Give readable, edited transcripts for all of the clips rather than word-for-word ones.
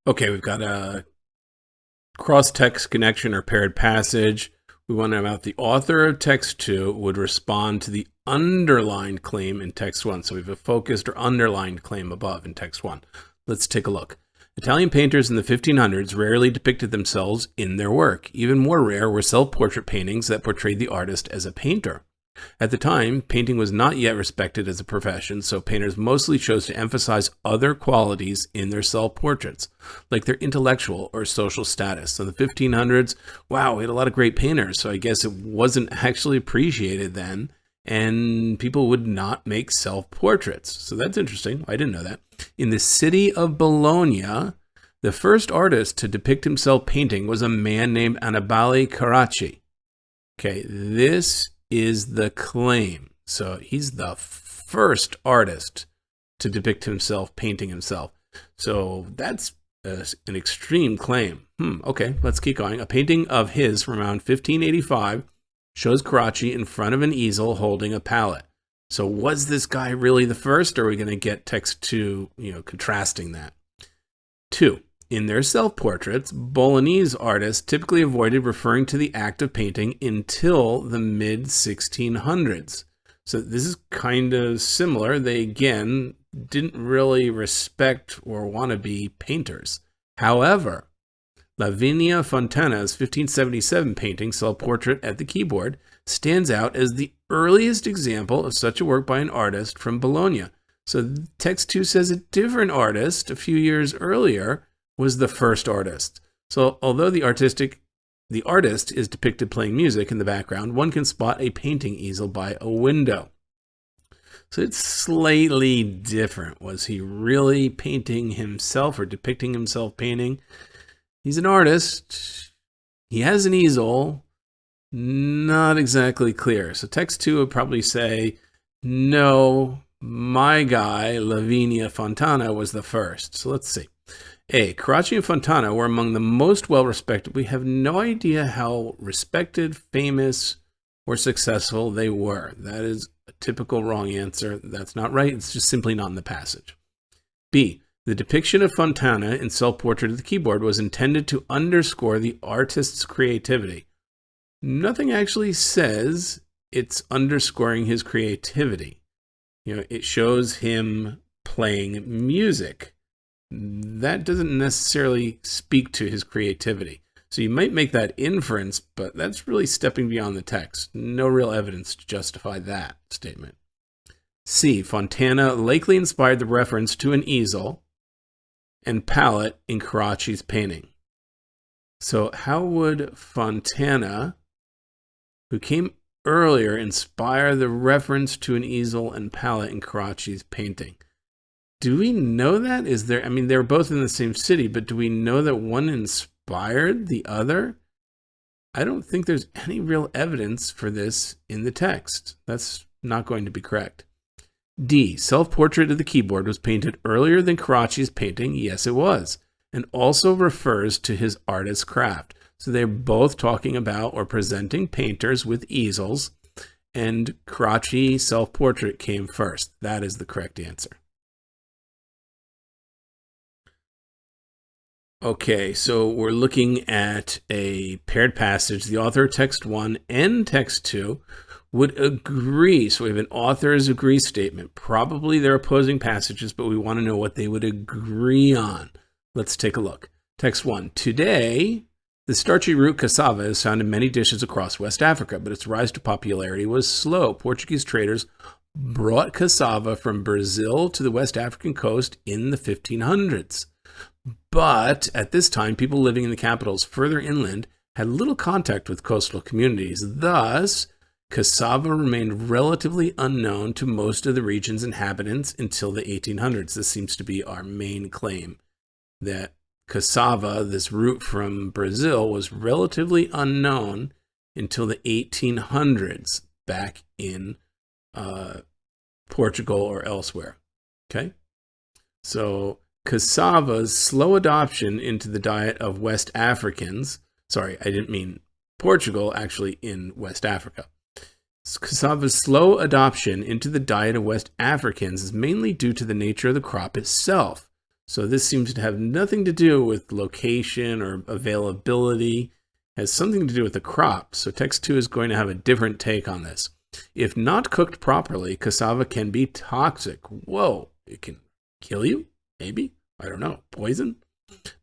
Okay, we've got a cross-text connection or paired passage. We want to know about the author of text 2 would respond to the underlined claim in text 1. So we have a focused or underlined claim above in text 1. Let's take a look. Italian painters in the 1500s rarely depicted themselves in their work. Even more rare were self-portrait paintings that portrayed the artist as a painter. At the time, painting was not yet respected as a profession, so painters mostly chose to emphasize other qualities in their self-portraits, like their intellectual or social status. So in the 1500s, wow, we had a lot of great painters, so I guess it wasn't actually appreciated then, and people would not make self-portraits. So that's interesting. I didn't know that. In the city of Bologna, the first artist to depict himself painting was a man named Annibale Carracci. Okay, this is the claim. So he's the first artist to depict himself painting himself. So that's an extreme claim. Okay, let's keep going. A painting of his from around 1585 shows Carracci in front of an easel holding a palette. So was this guy really the first, or are we going to get text 2, contrasting that? 2. In their self-portraits, Bolognese artists typically avoided referring to the act of painting until the mid-1600s. So this is kind of similar. They, again, didn't really respect or want to be painters. However, Lavinia Fontana's 1577 painting, Self-Portrait at the Keyboard, stands out as the earliest example of such a work by an artist from Bologna. So text 2 says a different artist a few years earlier was the first artist. So although the artist is depicted playing music in the background, one can spot a painting easel by a window. So it's slightly different. Was he really painting himself or depicting himself painting? He's an artist. He has an easel. Not exactly clear. So text 2 would probably say, no, my guy, Lavinia Fontana, was the first. So let's see. A. Carracci and Fontana were among the most well-respected. We have no idea how respected, famous, or successful they were. That is a typical wrong answer. That's not right. It's just simply not in the passage. B. The depiction of Fontana in Self-Portrait at the Keyboard was intended to underscore the artist's creativity. Nothing actually says it's underscoring his creativity. It shows him playing music. That doesn't necessarily speak to his creativity. So you might make that inference, but that's really stepping beyond the text. No real evidence to justify that statement. C. Fontana likely inspired the reference to an easel and palette in Carracci's painting. So how would Fontana, who came earlier, inspire the reference to an easel and palette in Carracci's painting? Do we know that? They're both in the same city, but do we know that one inspired the other? I don't think there's any real evidence for this in the text. That's not going to be correct. D. Self-Portrait at the Keyboard was painted earlier than Carracci's painting. Yes, it was. And also refers to his artist's craft. So they're both talking about or presenting painters with easels, and Carracci Self-Portrait came first. That is the correct answer. Okay, so we're looking at a paired passage. The author of text 1 and text 2 would agree. So we have an author's agree statement. Probably they're opposing passages, but we want to know what they would agree on. Let's take a look. Text 1. Today, the starchy root cassava is found in many dishes across West Africa, but its rise to popularity was slow. Portuguese traders brought cassava from Brazil to the West African coast in the 1500s. But at this time, people living in the capitals further inland had little contact with coastal communities. Thus, cassava remained relatively unknown to most of the region's inhabitants until the 1800s. This seems to be our main claim, that cassava, this root from Brazil, was relatively unknown until the 1800s back in Portugal or elsewhere. Okay? So cassava's slow adoption into the diet of West Africans, sorry, I didn't mean Portugal, actually in West Africa. Cassava's slow adoption into the diet of West Africans is mainly due to the nature of the crop itself. So this seems to have nothing to do with location or availability. It has something to do with the crop. So text 2 is going to have a different take on this. If not cooked properly, cassava can be toxic. Whoa, it can kill you? Maybe? I don't know. Poison?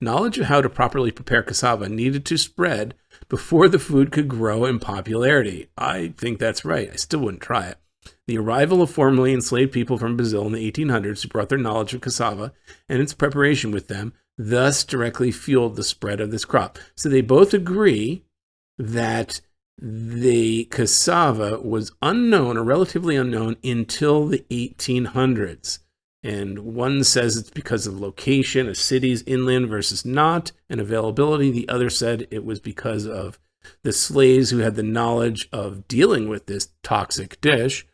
Knowledge of how to properly prepare cassava needed to spread before the food could grow in popularity. I think that's right. I still wouldn't try it. The arrival of formerly enslaved people from Brazil in the 1800s who brought their knowledge of cassava and its preparation with them, thus directly fueled the spread of this crop. So they both agree that the cassava was unknown or relatively unknown until the 1800s. And one says it's because of location of cities inland versus not, and availability. The other said it was because of the slaves who had the knowledge of dealing with this toxic dish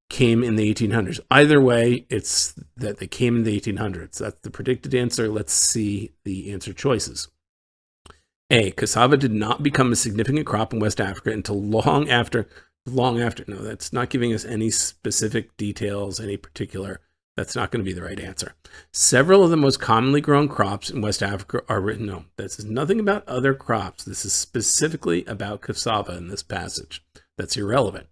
came in the 1800s. Either way, it's that they came in the 1800s. That's the predicted answer. Let's see the answer choices. A, cassava did not become a significant crop in West Africa until long after. No, that's not giving us any specific details, any particular. That's not going to be the right answer. Several of the most commonly grown crops in West Africa are written. No, this is nothing about other crops. This is specifically about cassava in this passage. That's irrelevant.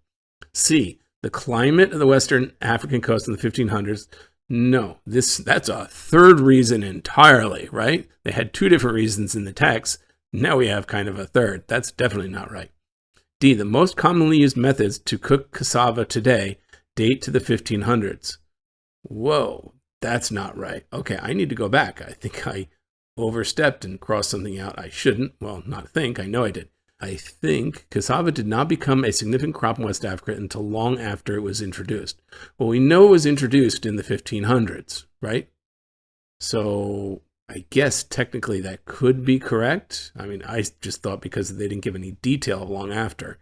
C, the climate of the Western African coast in the 1500s. No, that's a third reason entirely, right? They had two different reasons in the text. Now we have kind of a third. That's definitely not right. D, the most commonly used methods to cook cassava today date to the 1500s. Whoa, that's not right. Okay, I need to go back. I think I overstepped and crossed something out I shouldn't. Well, not think, I know I did. I think cassava did not become a significant crop in West Africa until long after it was introduced. Well, we know it was introduced in the 1500s, right? So I guess technically that could be correct. I mean, I just thought because they didn't give any detail of long after.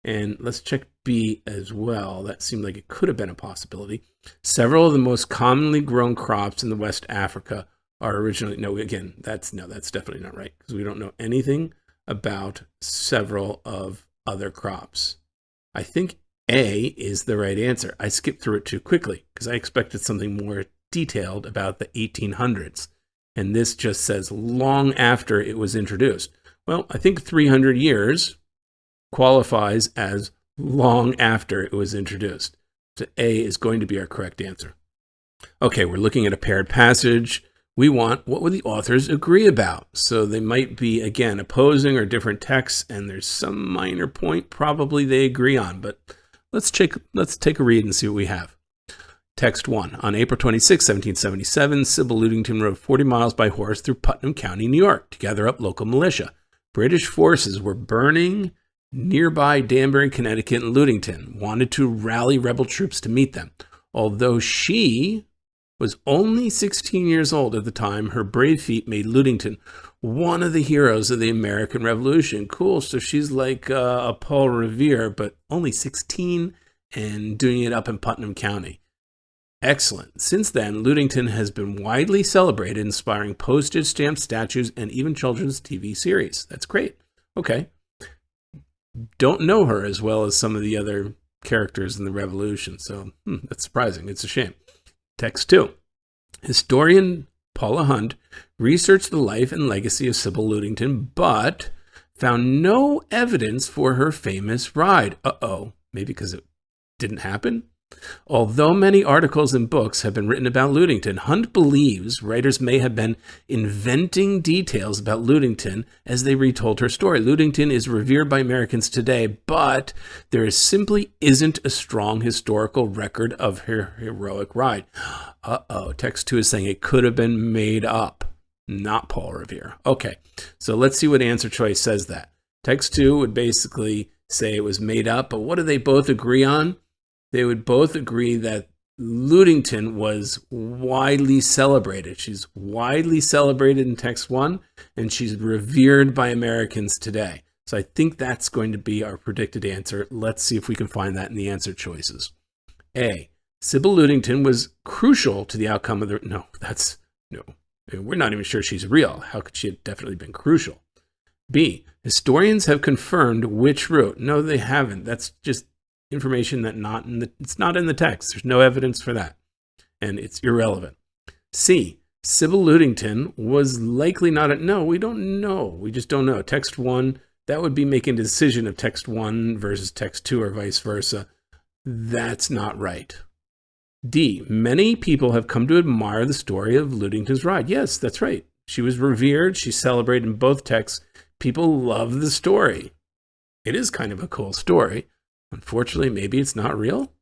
And let's check B as well. That seemed like it could have been a possibility. Several of the most commonly grown crops in the West Africa are originally, that's definitely not right because we don't know anything about several of other crops. I think A is the right answer. I skipped through it too quickly because I expected something more detailed about the 1800s. And this just says long after it was introduced. Well, I think 300 years qualifies as long after it was introduced. So A is going to be our correct answer. Okay, we're looking at a paired passage. We want what would the authors agree about? So they might be, again, opposing or different texts, and there's some minor point probably they agree on. But let's take a read and see what we have. Text 1. On April 26, 1777, Sybil Ludington rode 40 miles by horse through Putnam County, New York, to gather up local militia. British forces were burning nearby Danbury, Connecticut, and Ludington, wanted to rally rebel troops to meet them. Although she was only 16 years old at the time, her brave feat made Ludington one of the heroes of the American Revolution. Cool, so she's like a Paul Revere, but only 16 and doing it up in Putnam County. Excellent. Since then, Ludington has been widely celebrated, inspiring postage stamp statues and even children's TV series. That's great. Okay. Don't know her as well as some of the other characters in the Revolution, so that's surprising. It's a shame. Text 2. Historian Paula Hunt researched the life and legacy of Sybil Ludington, but found no evidence for her famous ride. Maybe because it didn't happen? Although many articles and books have been written about Ludington, Hunt believes writers may have been inventing details about Ludington as they retold her story. Ludington is revered by Americans today, but there simply isn't a strong historical record of her heroic ride. Text 2 is saying it could have been made up, not Paul Revere. Okay, so let's see what answer choice says that. Text 2 would basically say it was made up, but what do they both agree on? They would both agree that Ludington was widely celebrated. She's widely celebrated in text 1, and she's revered by Americans today. So I think that's going to be our predicted answer. Let's see if we can find that in the answer choices. A, Sybil Ludington was crucial to the outcome of the... No. We're not even sure she's real. How could she have definitely been crucial? B, historians have confirmed which route. No, they haven't. That's just information that it's not in the text. There's no evidence for that, and it's irrelevant. C, Sybil Ludington was likely not a... No, we don't know. We just don't know. Text 1, that would be making a decision of text 1 versus text 2 or vice versa. That's not right. D, many people have come to admire the story of Ludington's ride. Yes, that's right. She was revered. She's celebrated in both texts. People love the story. It is kind of a cool story. Unfortunately, maybe it's not real.